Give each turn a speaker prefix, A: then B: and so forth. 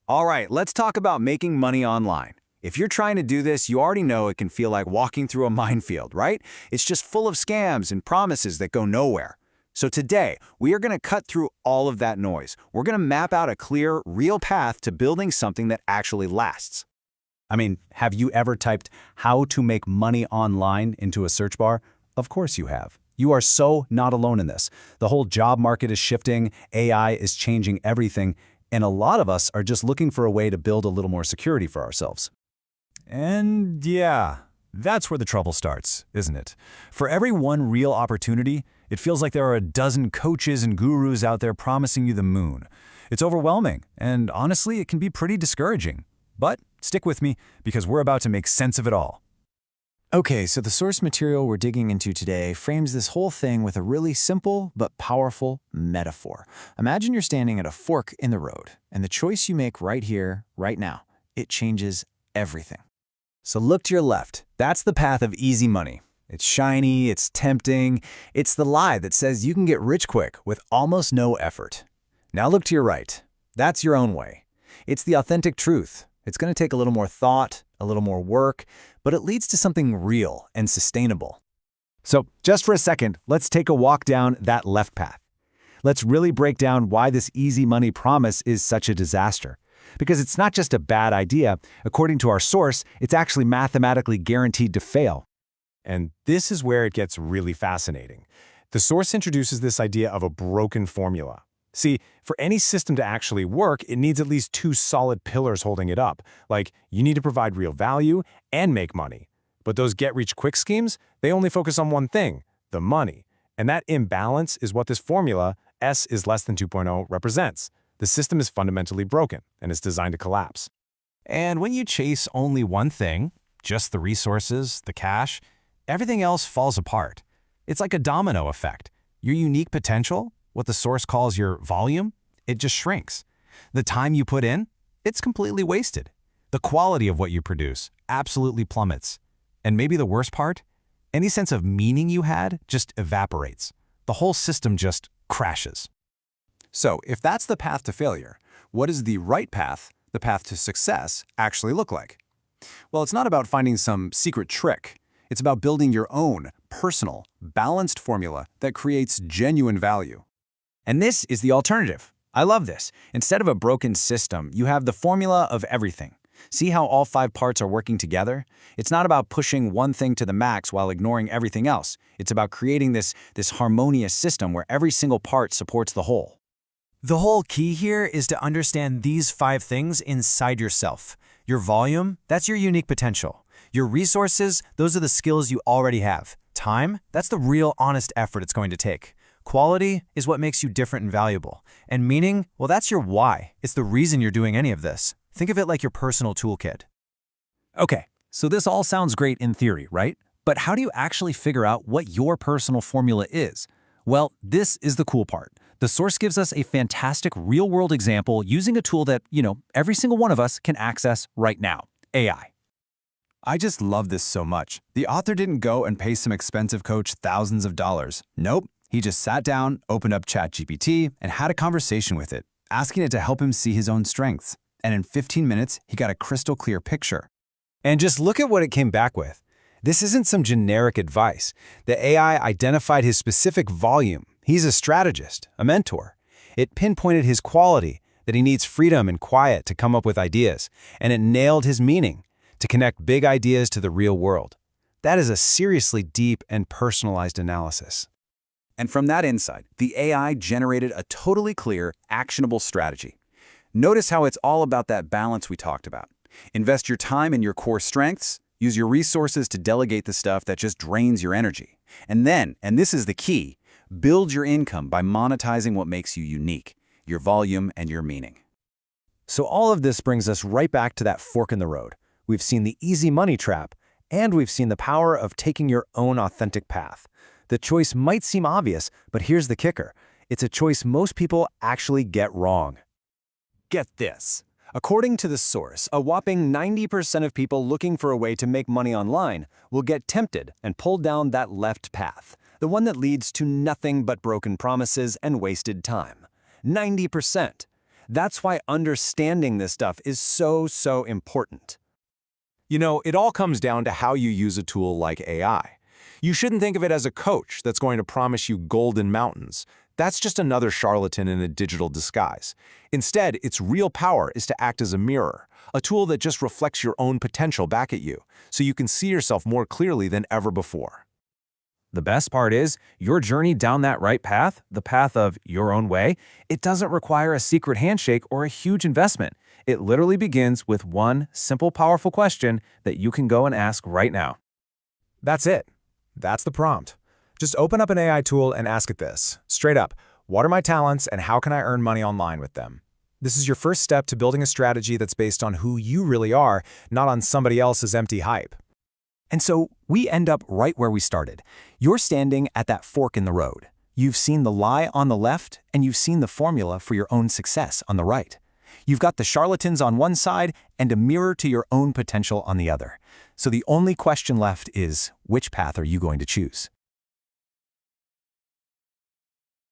A: All right, let's talk about making money online. If you're trying to do this, you already know it can feel like walking through a minefield, right? It's just full of scams and promises that go nowhere. So today, we are going to cut through all of that noise. We're going to map out a clear, real path to building something that actually lasts.
B: I mean, have you ever typed "how to make money online" into a search bar? Of course you have. You are so not alone in this. The whole job market is shifting, AI is changing everything, and a lot of us are just looking for a way to build a little more security for ourselves.
C: And yeah, that's where the trouble starts, isn't it? For every one real opportunity, it feels like there are a dozen coaches and gurus out there promising you the moon. It's overwhelming, and honestly, it can be pretty discouraging. But stick with me, because we're about to make sense of it all.
D: Okay, so the source material we're digging into today frames this whole thing with a really simple but powerful metaphor. Imagine you're standing at a fork in the road, and the choice you make right here, right now, it changes everything.
A: So look to your left. That's the path of easy money. It's shiny, it's tempting. It's the lie that says you can get rich quick with almost no effort. Now look to your right. That's your own way. It's the authentic truth. It's going to take a little more thought, a little more work, but it leads to something real and sustainable. So just for a second, let's take a walk down that left path. Let's really break down why this easy money promise is such a disaster. Because it's not just a bad idea. According to our source, it's actually mathematically guaranteed to fail.
C: And this is where it gets really fascinating. The source introduces this idea of a broken formula. See, for any system to actually work, it needs at least two solid pillars holding it up. Like, you need to provide real value and make money. But those get-rich-quick schemes, they only focus on one thing, the money. And that imbalance is what this formula, S is less than 2.0, represents. The system is fundamentally broken, and it's designed to collapse. And when you chase only one thing, just the resources, the cash, everything else falls apart. It's like a domino effect. Your unique potential, what the source calls your volume, it just shrinks. The time you put in, it's completely wasted. The quality of what you produce absolutely plummets. And maybe the worst part, any sense of meaning you had just evaporates. The whole system just crashes.
A: So if that's the path to failure, what does the right path, the path to success, actually look like? Well, it's not about finding some secret trick. It's about building your own, personal, balanced formula that creates genuine value. And this is the alternative. I love this. Instead of a broken system, you have the formula of everything. See how all 5 parts are working together? It's not about pushing one thing to the max while ignoring everything else. It's about creating this harmonious system where every single part supports the whole.
E: The whole key here is to understand these 5 things inside yourself. Your volume, that's your unique potential. Your resources, those are the skills you already have. Time, that's the real honest effort it's going to take. Quality is what makes you different and valuable. And meaning, well, that's your why. It's the reason you're doing any of this. Think of it like your personal toolkit.
B: Okay, so this all sounds great in theory, right? But how do you actually figure out what your personal formula is? Well, this is the cool part. The source gives us a fantastic real-world example using a tool that, every single one of us can access right now, AI.
A: I just love this so much. The author didn't go and pay some expensive coach thousands of dollars. Nope. He just sat down, opened up ChatGPT, and had a conversation with it, asking it to help him see his own strengths. And in 15 minutes, he got a crystal clear picture.
B: And just look at what it came back with. This isn't some generic advice. The AI identified his specific volume. He's a strategist, a mentor. It pinpointed his quality, that he needs freedom and quiet to come up with ideas. And it nailed his meaning, to connect big ideas to the real world. That is a seriously deep and personalized analysis.
A: And from that insight, the AI generated a totally clear, actionable strategy. Notice how it's all about that balance we talked about. Invest your time in your core strengths, use your resources to delegate the stuff that just drains your energy. And then, and this is the key, build your income by monetizing what makes you unique, your volume and your meaning.
B: So all of this brings us right back to that fork in the road. We've seen the easy money trap, and we've seen the power of taking your own authentic path. The choice might seem obvious, but here's the kicker. It's a choice most people actually get wrong.
C: Get this. According to the source, a whopping 90% of people looking for a way to make money online will get tempted and pull down that left path, the one that leads to nothing but broken promises and wasted time. 90%.
B: That's why understanding this stuff is so important.
C: You know, it all comes down to how you use a tool like AI. You shouldn't think of it as a coach that's going to promise you golden mountains. That's just another charlatan in a digital disguise. Instead, its real power is to act as a mirror, a tool that just reflects your own potential back at you, so you can see yourself more clearly than ever before.
B: The best part is, your journey down that right path, the path of your own way, it doesn't require a secret handshake or a huge investment. It literally begins with one simple, powerful question that you can go and ask right now.
C: That's it. That's the prompt. Just open up an AI tool and ask it this. Straight up, what are my talents and how can I earn money online with them? This is your first step to building a strategy that's based on who you really are, not on somebody else's empty hype.
A: And so we end up right where we started. You're standing at that fork in the road. You've seen the lie on the left, and you've seen the formula for your own success on the right. You've got the charlatans on one side and a mirror to your own potential on the other. So the only question left is, which path are you going to choose?